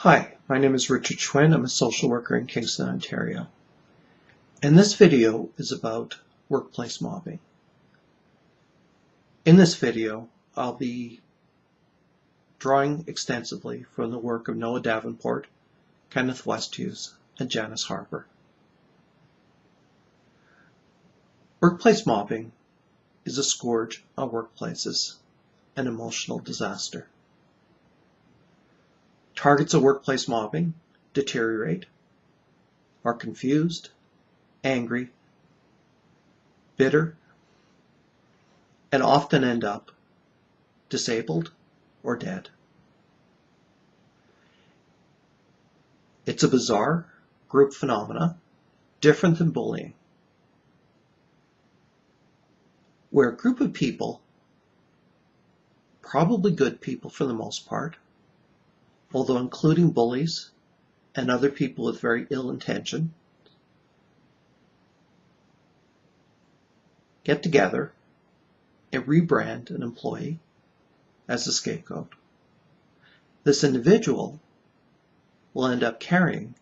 Hi, my name is Richard Schwinn. I'm a social worker in Kingston, Ontario. And this video is about workplace mobbing. In this video, I'll be drawing extensively from the work of Noah Davenport, Kenneth Westhuse, and Janice Harper. Workplace mobbing is a scourge on workplaces, an emotional disaster. Targets of workplace mobbing deteriorate, are confused, angry, bitter, and often end up disabled or dead. It's a bizarre group phenomena, different than bullying, where a group of people, probably good people for the most part, although including bullies and other people with very ill intention, get together and rebrand an employee as a scapegoat. This individual will end up carrying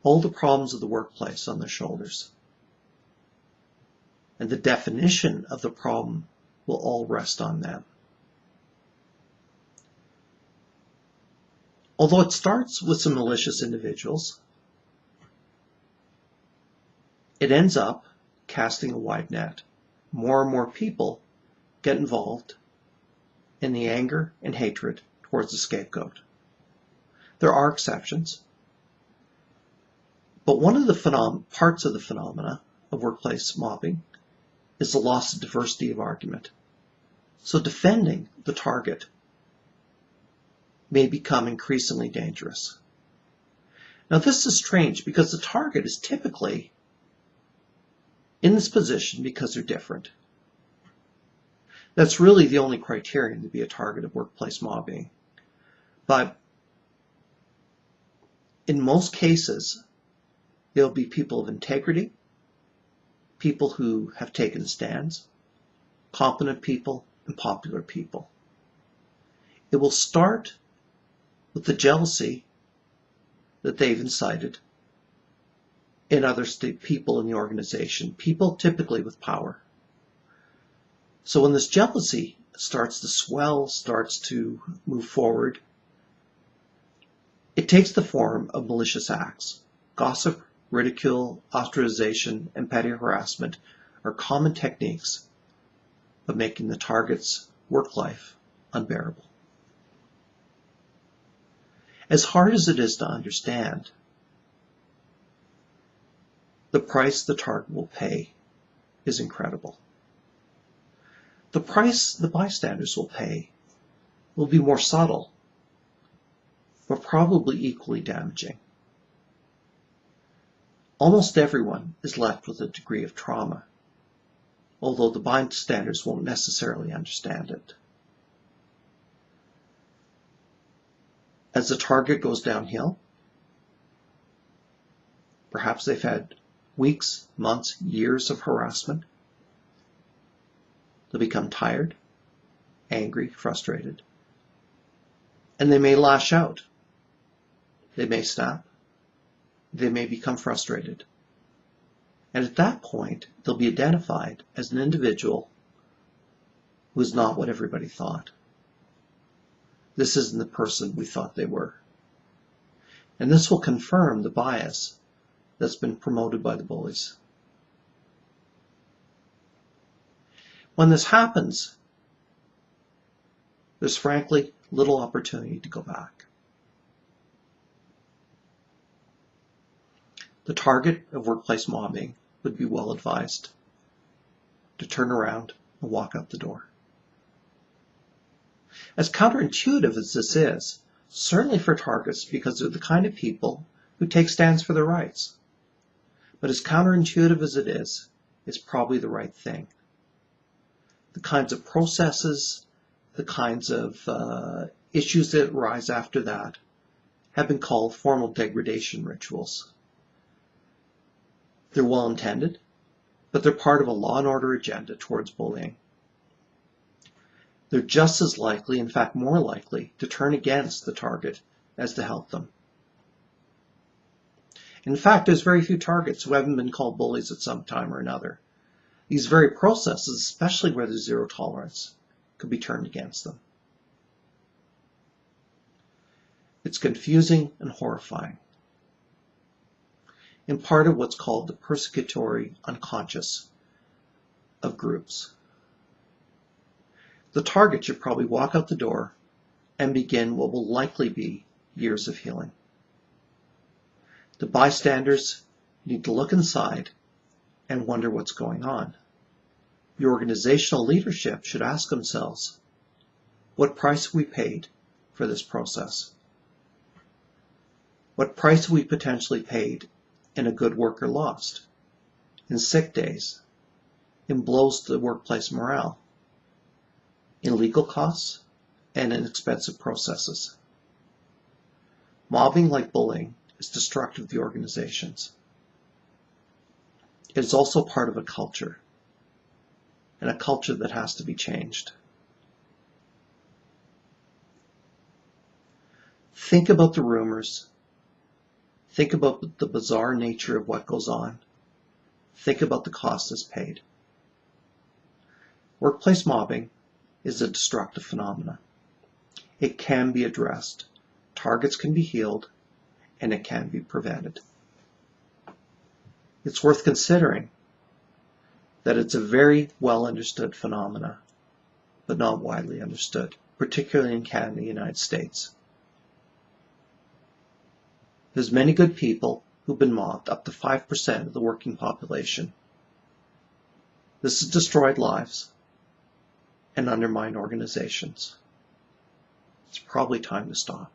all the problems of the workplace on their shoulders. And the definition of the problem will all rest on them. Although it starts with some malicious individuals, it ends up casting a wide net. More and more people get involved in the anger and hatred towards the scapegoat. There are exceptions, but one of the parts of the phenomena of workplace mobbing is the loss of diversity of argument. So defending the target may become increasingly dangerous. Now this is strange because the target is typically in this position because they're different. That's really the only criterion to be a target of workplace mobbing. But in most cases, there'll be people of integrity, people who have taken stands, competent people, and popular people. It will start with the jealousy that they've incited in other people in the organization, people typically with power. So when this jealousy starts to swell, starts to move forward, it takes the form of malicious acts. Gossip, ridicule, ostracization, and petty harassment are common techniques of making the target's work life unbearable. As hard as it is to understand, the price the target will pay is incredible. The price the bystanders will pay will be more subtle, but probably equally damaging. Almost everyone is left with a degree of trauma, although the bystanders won't necessarily understand it. As the target goes downhill, perhaps they've had weeks, months, years of harassment. They'll become tired, angry, frustrated, and they may lash out. They may snap. They may become frustrated. And at that point, they'll be identified as an individual who is not what everybody thought. This isn't the person we thought they were. And this will confirm the bias that's been promoted by the bullies. When this happens, there's frankly little opportunity to go back. The target of workplace mobbing would be well advised to turn around and walk out the door. As counterintuitive as this is, certainly for targets because they're the kind of people who take stands for their rights. But as counterintuitive as it is, it's probably the right thing. The kinds of processes, the kinds of issues that arise after that have been called formal degradation rituals. They're well intended, but they're part of a law and order agenda towards bullying. They're just as likely, in fact more likely, to turn against the target as to help them. In fact, there's very few targets who haven't been called bullies at some time or another. These very processes, especially where there's zero tolerance, could be turned against them. It's confusing and horrifying, and part of what's called the persecutory unconscious of groups. The target should probably walk out the door and begin what will likely be years of healing. The bystanders need to look inside and wonder what's going on. The organizational leadership should ask themselves, what price have we paid for this process? What price have we potentially paid in a good worker lost, in sick days, in blows to the workplace morale, in legal costs, and in expensive processes? Mobbing, like bullying, is destructive to the organizations. It is also part of a culture, and a culture that has to be changed. Think about the rumors. Think about the bizarre nature of what goes on. Think about the cost that's paid. Workplace mobbing is a destructive phenomenon. It can be addressed. Targets can be healed, and it can be prevented. It's worth considering that it's a very well understood phenomena, but not widely understood, particularly in Canada and the United States. There's many good people who've been mobbed, up to 5% of the working population. This has destroyed lives and undermined organizations. It's probably time to stop.